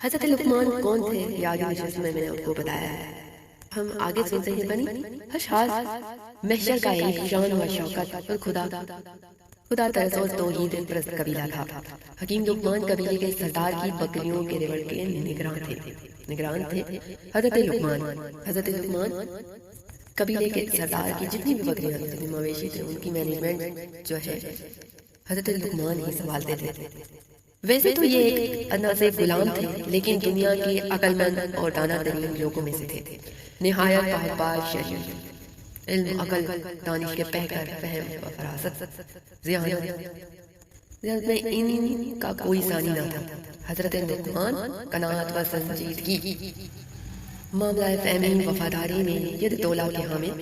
حضرت لقمان کون تھے یہ آگے نشست میں نے آپ کو بتایا ہے. ہم آگے سنتے ہیں بنی حشاش محشر کا ایک شان و شوکت اور خدا طرز اور توحید پرست قبیلہ تھا. حکیم لقمان قبیلے کے سردار کی بکریوں کے ریوڑ کے نگران تھے. حضرت لقمان قبیلے کے سردار کی جتنی بھی بکریاں جتنے مویشی تھے ان کی مینجمنٹ جو ہے حضرت لقمان ہی سنبھالتے تھے. ویسے تو یہ ایک ادنا سے غلام تھے لیکن دنیا کے عقل مند اور دانا ترین لوگوں میں سے تھے. نہایت پاک شریف علم عقل دانش کے پہکر فہم و فراست ذہانت میں ان کا کوئی ثانی نہ تھا. حضرت لقمان قناعت و سنجیدگی معاملہ فہمی وفاداری میں ید تولا کے حامل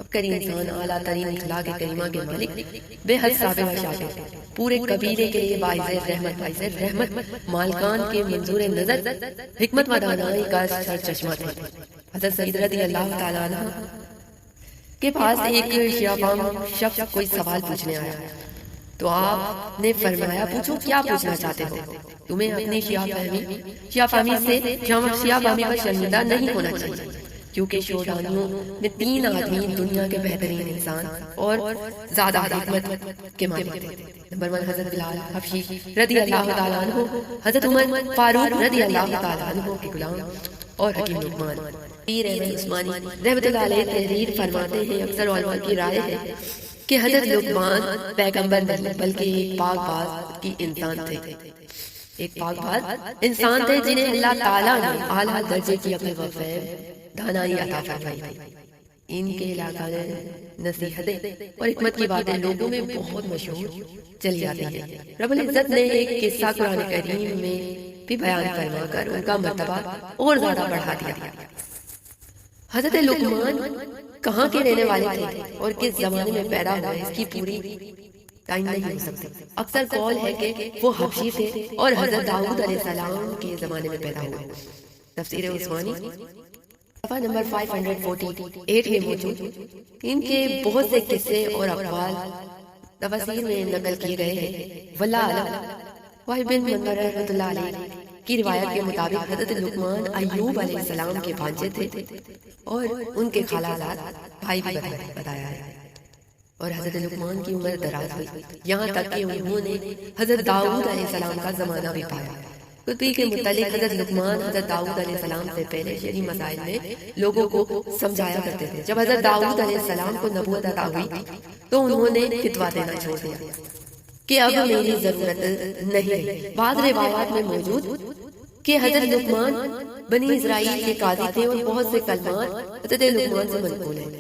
ابکری انسان اعلیٰ ترین اخلاق کریمہ کے مالک بے حد صابر و شاکر پورے قبیلے کے لیے باعث رحمت مالکان کے منظور نظر حکمت و دانائی کا سرچشمہ تھے. حضرت سعید رضی اللہ تعالیٰ عنہ کے پاس ایک شیعہ شخص کوئی سوال پوچھنے آیا تو آپ نے فرمایا پوچھو کیا پوچھنا چاہتے ہو. تمہیں اپنی شیعہ فہمی پر شرمندہ نہیں ہونا چاہیے کیونکہ شیعیوں میں 3 آدمی دنیا کے بہترین انسان اور زیادہ حکمت کے مالک تھے. نمبر 1 حضرت بلال حبشی رضی اللہ تعالیٰ عنہ، حضرت عمر فاروق رضی اللہ تعالیٰ عنہ کے غلام اور حکیم لقمان. پیر احمد عثمانی رحمۃ اللہ علیہ تحریر فرماتے ہیں اکثر علماء کی رائے ہے کہ حضرت لقمان پیغمبر نہیں بلکہ ایک پاک باز کی انسان تھے جنہیں اللہ تعالیٰ نے اعلیٰ درجے کی عقل و فہم دانائی عطا فرمائی. ان کے علاقہ نصیحتیں اور حکمت کی باتیں لوگوں میں بہت مشہور چلی جاتی ہیں. رب العزت نے ایک قصہ قرآن کریم میں بھی بیان فرما کر ان کا مرتبہ اور زیادہ بڑھا دیا. حضرت لقمان کہاں کے رہنے والے تھے اور کس زمانے میں پیدا ہوئے اس کی پوری ٹائم نہیں ہو سکتی. اکثر قول ہے کہ وہ حبشی تھے اور حضرت داؤد علیہ السلام کے زمانے میں پیدا ہوئے. تفسیر عثمانی صفحہ نمبر 548 میں موجود ان کے بہت سے قصے اور اقوال تفسیر میں نقل کیے گئے ہیں. واللہ اعلم. وحید بن منور رحمۃ اللہ علیہ کی روایت کے مطابق حضرت لقمان ایوب علیہ السلام کے بھانجے تھے اور ان کے خالہ بھائی بھی بتایا ہے. اور حضرت لقمان کی عمر دراز ہوئی یہاں تک کہ انہوں نے حضرت داؤد علیہ السلام کا زمانہ بھی پایا. قطبی کے متعلق حضرت لقمان حضرت داؤد علیہ السلام سے پہلے شرعی مسائل میں لوگوں کو سمجھایا کرتے تھے. جب حضرت داؤد علیہ السلام کو نبوت عطا ہوئی تو انہوں نے فتویٰ دینا چھوڑ دیا کہ اب میری ضرورت نہیں. بعض روایات میں موجود کہ حضرت لقمان بنی اسرائیل کے قاضی تھے اور بہت سے کلمات حضرت لقمان سے منقول ہیں.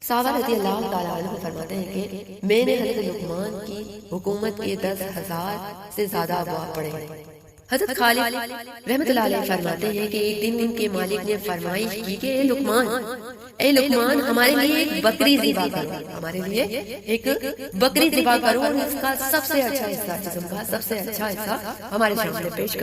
صحابہ رضی اللہ تعالیٰ عنہ فرماتے ہیں کہ میں نے حضرت لقمان کی حکومت کے 10,000 سے زیادہ ابواب پڑھے. حضرت خالد رحمۃ اللہ علیہ فرماتے ہیں کہ ایک دن ان کے مالک نے فرمائش کی کہ اے لقمان ہمارے لیے ایک بکری ذبح کرو اور اس کا سب سے اچھا حصہ جسم کا سب سے اچھا حصہ ہمارے سامنے پیش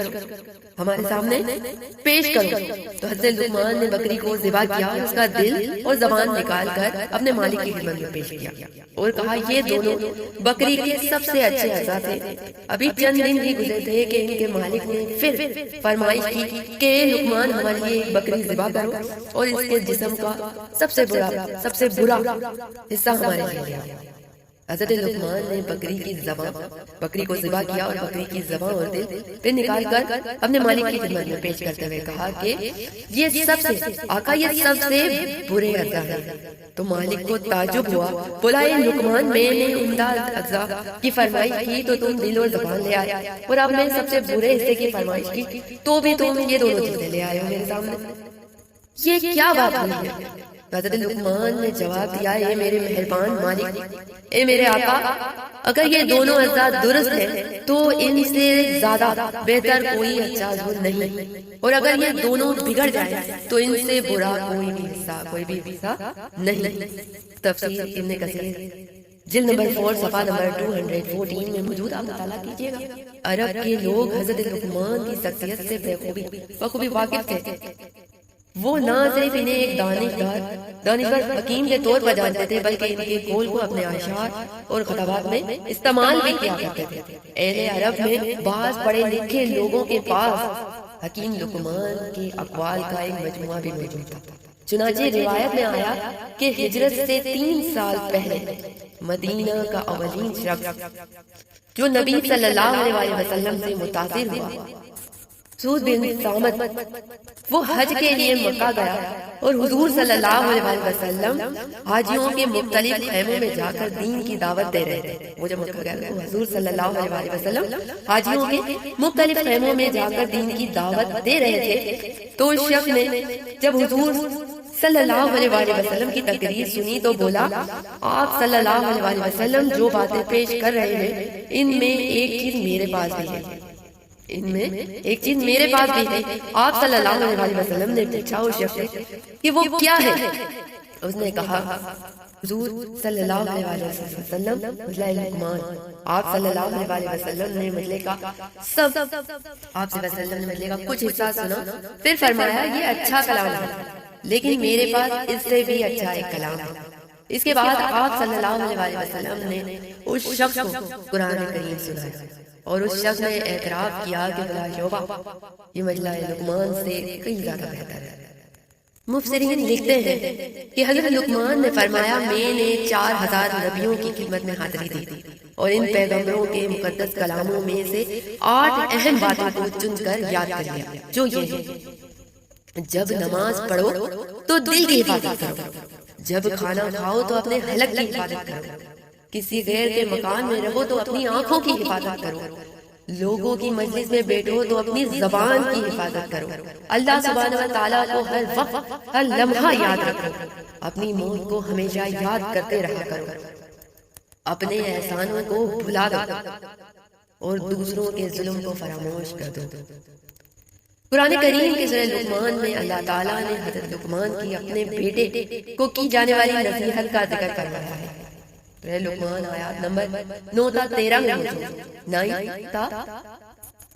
کرو. تو حضرت لقمان نے بکری کو ذبح کیا اور اس کا دل اور زبان نکال کر اپنے مالک کی خدمت میں پیش کیا اور کہا یہ دونوں بکری کے سب سے اچھے اعضاء تھے. ابھی چند دن ہی گزرے تھے کہ ان کے مالک نے پھر فرمائش کی کہ اے لقمان ہمارے لیے ایک بکری ذبح کرو اور اس کے جسم کا سب سے برا حصہ ہمارے لیے. حضرت لقمان نے بکری کو ذبح کیا اور بکری کی زبان اور دل پھر نکال کر اپنے مالک کی خدمت میں پیش کرتے ہوئے کہا کہ یہ سب سے برے اعضاء ہیں. تو مالک کو تعجب ہوا. بولا اے لقمان میں نے عمدہ اعضاء کی فرمائش کی تو تم دل اور زبان لے آئے اور اب میں سب سے برے حصے کی فرمائش کی تو بھی تم یہ دونوں چیزیں لے آئے ہو میرے سامنے. یہ کیا بات ہوئی ہے؟ حضرت لقمان نے جواب دیا اے میرے مہربان مالک، اے میرے آقا، اگر یہ دونوں اعضاء درست ہیں تو ان سے زیادہ بہتر کوئی اچھا عضو نہیں، اور اگر یہ دونوں بگڑ جائیں تو ان سے برا کوئی بھی حصہ نہیں. تفسیر ابن کثیر جلد نمبر 4 صفحہ نمبر 214 میں موجود. آپ مطالعہ کیجیے گا. عرب کے لوگ حضرت لقمان کی شخصیت سے بخوبی واقف تھے. وہ نہ صرف انہیں ایک دانشور حکیم کے طور پر جانتے تھے بلکہ ان کے قول کو اپنے اشعار اور خطابات میں استعمال بھی کیا کرتے تھے۔ اہل عرب میں بعض پڑھے لکھے لوگوں کے پاس حکیم لقمان کے اقوال کا ایک مجموعہ بھی موجود تھا۔ چنانچہ روایت میں آیا کہ ہجرت سے 3 سال پہلے مدینہ کا اولین شخص جو نبی صلی اللہ علیہ وسلم سے متاثر ہوا سود بن سامت، وہ حج کے لیے مکہ گیا اور حضور صلی اللہ علیہ وسلم حاجیوں کے مختلف خیموں میں جا کر دین کی دعوت دے رہے تھے۔ وہ جب مکہ گیا تو حضور صلی اللہ علیہ وسلم حاجیوں کے مختلف خیموں میں جا کر دین کی دعوت دے رہے تھے، تو اس شخص نے جب حضور صلی اللہ علیہ وسلم کی تقریر سنی تو بولا، آپ صلی اللہ علیہ وسلم جو باتیں پیش کر رہے ہیں ان میں ایک چیز میرے پاس بھی ہے، آپ صلی اللہ علیہ وسلم نے پوچھا اس شخص سے کہ وہ کیا ہے؟ اس نے کہا، حضور صلی اللہ علیہ وسلم مجلہ لقمان۔ آپ صلی اللہ علیہ وسلم نے مجلے کا کچھ حصہ سنا، پھر فرمایا، یہ اچھا کلام ہے لیکن میرے پاس اس سے بھی اچھا ایک کلام ہے۔ اس کے بعد آپ صلی اللہ علیہ وسلم نے اس شخص کو قرآن کریم سنایا اور اس شخص نے اعتراف کیا کہ بلا شعبہ یہ مجلہ لقمان سے کئی زیادہ بہتر ہے۔ مفسرین لکھتے ہیں کہ حضرت لقمان نے فرمایا، میں نے 4000 نبیوں کی خدمت میں حاضری دی اور ان پیغمبروں کے مقدس کلاموں میں سے 8 اہم باتوں کو چن کر یاد کر لیا، جو یہ ہے، جب نماز پڑھو تو دل کی حفاظت کرو، جب کھانا کھاؤ تو اپنے حلق کی حفاظت کرو، کسی غیر کے مکان میں رہو تو اپنی آنکھوں کی حفاظت کرو، لوگوں کی مجلس میں بیٹھو تو اپنی زبان کی حفاظت کرو، اللہ سبحانہ و تعالیٰ کو ہر وقت ہر لمحہ یاد رکھو، اپنی موت کو ہمیشہ یاد کرتے رہا کرو، اپنے احسانوں کو بھلا دو اور دوسروں کے ظلم کو فراموش کر دو۔ قرآن کریم کے سورہ لقمان میں اللہ تعالیٰ نے حضرت لقمان کی اپنے بیٹے کو کی جانے والی نصیحت کا ذکر کروایا ہے۔ سورہ لقمان آیات نمبر 9 تا 13 میں موجود، 9 تا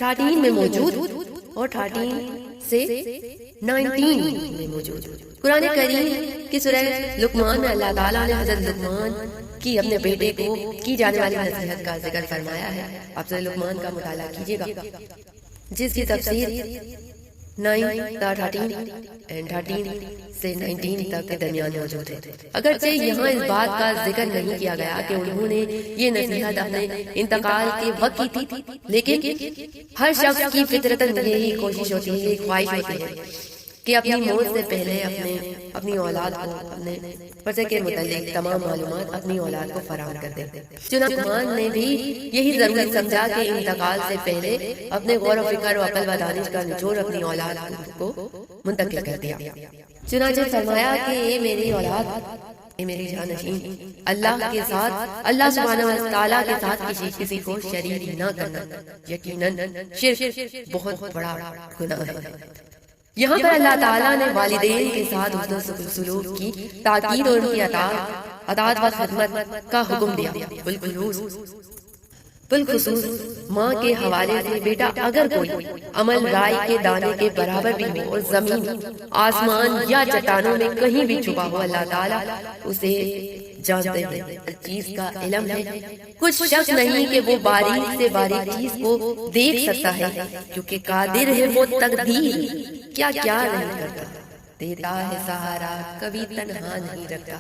13 میں موجود اور 13 سے 19 میں موجود۔ قرآن کریم کی سورہ لقمان میں اللہ تعالیٰ نے حضرت لقمان کی اپنے بیٹے کو کی جانے والی نصیحت کا ذکر فرمایا ہے۔ آپ سورہ لقمان کا مطالعہ کیجیے گا، جس کی تفسیر 9 تا 13 سے 19 تک کے درمیان موجود ہے۔ اگرچہ یہاں اس بات کا ذکر نہیں کیا گیا کہ انہوں نے یہ نصیحت اپنے انتقال کے وقت کی تھی، لیکن ہر شخص کی فطرتاً یہی کوشش ہوتی ہے، یہ خواہش ہوتی ہے کہ اپنی موت سے پہلے اپنی اولاد کو اپنے پرچے کے متعلق تمام معلومات اپنی اولاد کو فراہم کر دے۔ چنانچہ لقمان نے بھی یہی ضروری سمجھا کہ انتقال سے پہلے اپنے غور و فکر و عقل و دانش کا نچوڑ اپنی اولاد کو منتقل کر دیا۔ چنانچہ فرمایا کہ اے میری اولاد، اے میری جانشین، اللہ کے ساتھ، اللہ سبحانہ و تعالیٰ کے ساتھ کسی کو شریک نہ کرنا، یقیناً شرک بہت بڑا گناہ ہے۔ یہاں پر اللہ تعالیٰ نے والدین کے ساتھ حسن سلوک کی تاکید اور ان کی اطاعت و خدمت کا حکم دیا۔ بالخصوص ماں کے حوالے سے، بیٹا اگر کوئی عمل رائے کے دانے کے برابر بھی ہو اور زمین، آسمان یا چٹانوں میں کہیں بھی چھپا ہو، اللہ تعالیٰ اسے جانتے ہیں، ہر چیز کا علم ہے۔ کچھ شک نہیں کہ وہ باریک سے باریک چیز کو دیکھ سکتا ہے، کیونکہ قادر ہے وہ تقدیر کیا نہیں کرتا، دیتا ہے سہارا کبھی تنہا نہیں رکھتا۔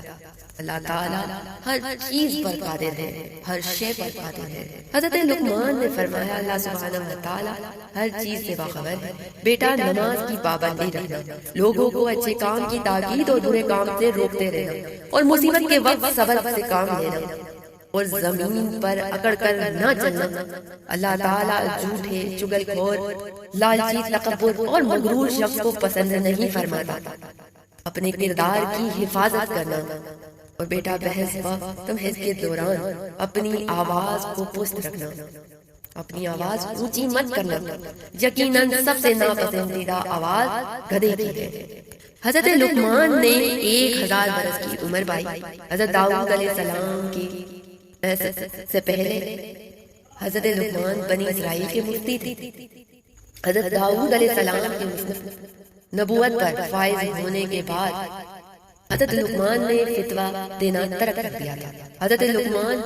اللہ تعالیٰ ہر چیز پر قادر ہے، ہر شے پر قادر ہے۔ حضرت لقمان نے فرمایا، اللہ سبحانہ و تعالیٰ ہر چیز سے باخبر ہے۔ بیٹا نماز کی پابندی رکھنا، لوگوں کو اچھے کام کی تاکید اور برے کام سے روکتے رہنا، اور مصیبت کے وقت صبر سے کام لینا، اور زمین پر اکڑ کر نہ چلنا۔ اللہ تعالیٰ جھوٹے، چغلخور، لالچی، تکبر اور مغرور شخص کو پسند نہیں فرماتا۔ اپنے کردار کی حفاظت کرنا، اور بیٹا بحث کے دوران اپنی آواز کو پست رکھنا، اپنی آواز اونچی مت کرنا، یقیناً سب سے ناپسندیدہ آواز گدھے کی ہے۔ حضرت لقمان نے 1000 برس کی عمر پائی۔ حضرت داؤد علیہ السلام کی سے پہلے حضرت لقمان بنی اسرائیل کے مفتی تھے۔ حضرت داؤد علیہ السلام کے مصنف نبوت پر فائز ہونے کے بعد حضرت لقمان نے فتویٰ دینا ترک کر دیا تھا۔ حضرت لقمان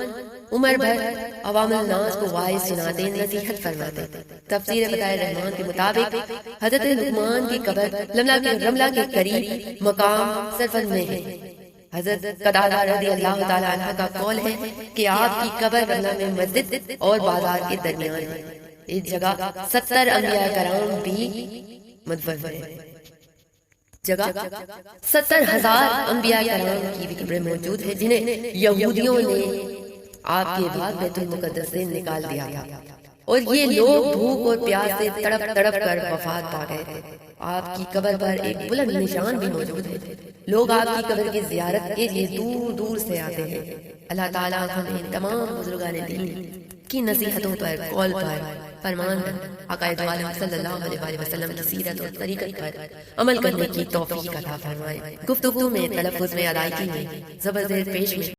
عمر بھر عوام الناس کو واعظ سناتے، نصیحت فرماتے۔ تفسیر بتائے رحمان کے مطابق حضرت لقمان کی قبر رملہ کے قریب مقام سرفن میں ہے۔ حضرت قتادہ رضی اللہ تعالی عنہ کا قول ہے کہ آپ کی قبر رملہ میں مسجد اور بازار کے درمیان ہے۔ اس جگہ 70 انبیاء کرام بھی مدفون ہیں۔ جگہ 70,000 انبیاء کرام کی بھی قبریں موجود ہیں جنہیں یہودیوں نے آپ کے بعد بیت المقدس سے نکال دیا تھا، اور یہ لوگ بھوک اور پیاس سے تڑپ تڑپ کر وفات پا گئے تھے۔ آپ کی قبر پر ایک بلند نشان بھی موجود ہے۔ لوگ آپ کی قبر کی زیارت کے لیے دور دور سے آتے ہیں۔ اللہ تعالیٰ ہمیں تمام بزرگان دین کی نصیحتوں پر، قول پر، فرمان پر، عقائد عالم صلی اللہ علیہ وسلم کی سیرت اور طریقت پر عمل کرنے کی توفیق عطا فرمائے۔ گفتگو میں، تلفظ میں، ادائیگی میں، زبر زیر پیش میں